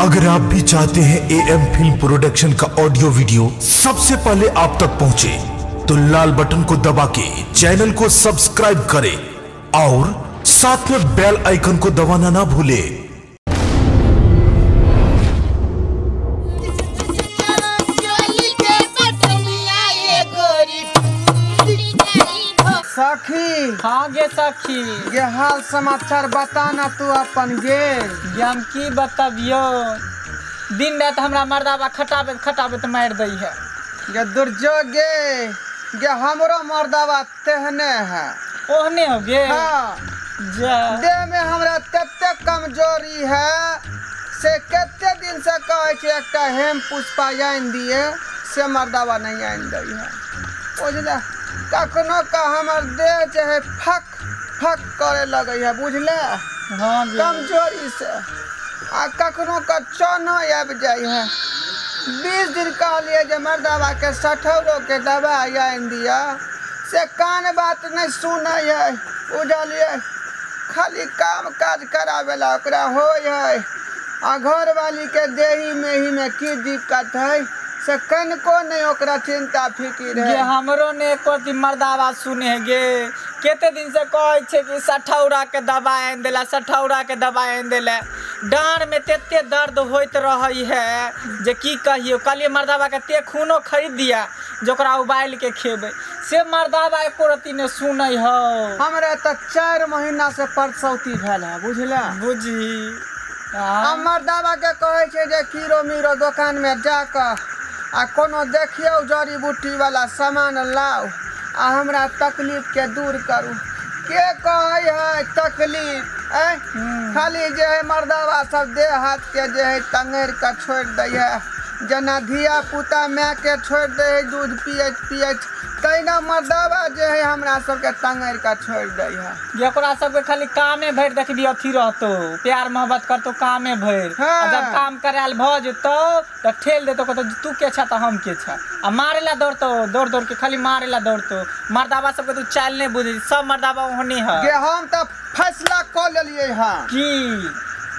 अगर आप भी चाहते हैं एएम फिल्म प्रोडक्शन का ऑडियो वीडियो सबसे पहले आप तक पहुंचे, तो लाल बटन को दबा के चैनल को सब्सक्राइब करें और साथ में बेल आइकन को दबाना ना भूलें। सखी, हाँ गे सखी, ये हाल समाचार बताना तू अपन गे। हम की बताबियो, दिन रात हमरा मर्दाबा खटाबे खटाबे तो मार दई है। ये दुर्जोगे, ये हमरो मर्दाबा तेहने है। ओहने हो गे। हाँ, जा देह में हमरा तते कमजोरी है से कते दिन से कहे छे एकटा हेम पुष्पा आइन दिए से मर्दाबा नहीं आइन दई है। बुझला, कखनो का हमर देह चाहे फक फक करे लगे है, बुझले। हाँ गे। कमजोरी से आ कखनो का चौनो आबि जाई है। 20 दिन कहलिए जे मर्दाबा के सठौरो के दवाई आइन दिया से कान बात नहीं सुने है, बुझलिए। खाली काम काज करावेला ओकरा होय है आ घर वाली के देही में ही में की दिक्कत है से कनको नहीं ओकरा चिंता फिकिर है। गे हमरो ने एको मर्दाबा सुने है गे। केते दिन से कहे छे कि सठौरा के दवाई आइन देला, सठौरा के दवाई आइन देला। डांड में तेते दर्द होइत रही है जे की कहियो। कलिए मर्दाबा के ते खूनो खरीद दिया जोकरा उबाल के खेबे, से मर्दाबा एको रती ने सुनै हो। हमरा तो 4 महीना से परसौती भेल है, बुझला। बुझी हम मर्दाबा के कहे छे जे कीरो मीरो दुकान में जाकर आ कोनो देखियो जड़ी बूटी वाला सामान लाओ आ हमरा तकलीफ के दूर करू। के कहे है तकलीफ खाली जे है मर्दाबा सब देह हाथ के जे है टंगेर के छोड़ दे है, जना धिया पुता माँ के छोड़ दे है दूध पियत पियत, तैना मर्दाबा जे है हमरा सबके टंगेर के छोड़ दे है। जेकरा सबके खाली कामे भर देखबी अथी रहतो, प्यार मोहब्बत करतो कामे भर। हाँ। जब काम कराल भ जतो तो ठेल देतो, कहतो तू के छा तो हम के छा, आ मारेला दौड़तो, दौड़ दौड़ के खाली मारेला दौड़तो। मर्दाबा सबके तू चाल नहीं बुझी, सब मर्दाबा ओहने है। ये हम तो फैसला कर लेलिए हां की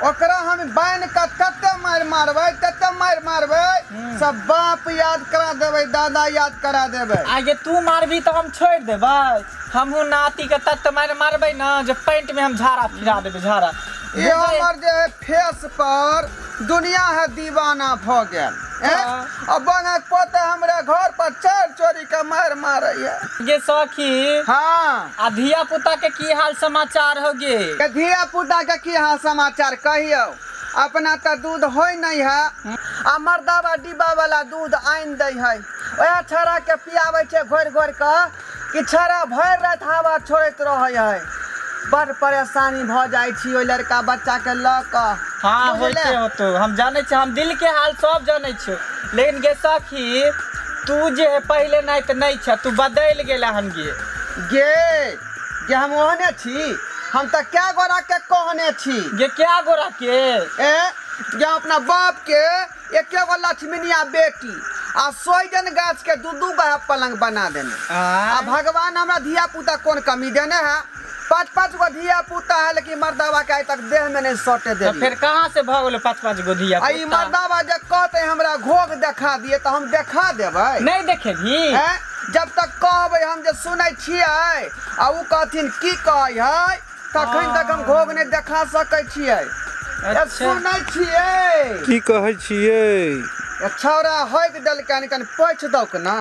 ओकरा हम बाइन का तते मार मारबै, तते मार मारबै सब बाप याद करा देबै, दादा याद करा देबै। आगे तू मारबी तो हम छोड़ देबै। हमहू नाती के तत मार मारबै ना जे पैंट में हम झाड़ा फिरा देबै, झाड़ा। ये हमर जे है फेस पर दुनिया है दीवाना भ गेल। अब बंगक पोते हमरा घर पर चोर चोरी के मार मारै है। गे सखी, हाँ, आ धिया पुता के की हाल समाचार हो गे? के धिया पुता के की हाल समाचार कहियो। अपना तो दूध होय नहीं है आ मर्दाबा डिब्बा वाला दूध आइन दे है, ओया छड़ा के पियाबै छे घोर घोर के कि छड़ा भर रात हवा छोड़त रहे है। बड़ परेशानी भ जाई छी ओइ लड़का बच्चा के ल क। हाँ होते हो तो हम जाने छे, हम दिल के हाल सब जाने छो। लेकिन गे सखी, तू जे पहले नहीं तो नहीं छ, तू बदल गेला हन गे। गे हम ओहने छी, हम तो क्या गोरा के कहने छी। गे क्या गोरा के? जे अपना बाप के एके गो लक्ष्मीनिया बेटी आ सोइजन गाछ के दू गो पलंग बना देने। आ भगवान हमरा धिया पुता कौन कमी देने है? 5 गो धिया पुता है, लेकिन मर्दाबा के आज तक देह में नहीं सटे दे। तो फिर कहाँ से भगल 5 गो धिया पुता? आई मर्दाबा जे कहते हमरा घोग देखा दिए तो हम देखा देबै। नहीं देखेगी। जब तक कहबै हम जे सुनै छियै आ उ कहथिन की कहै है तखन तक हम घोग नहीं देखा सकै छियै। अच्छा। सुनै छियै की कहै छियै? छौरा होइक देलकै, कनि पोछि दौ के ना।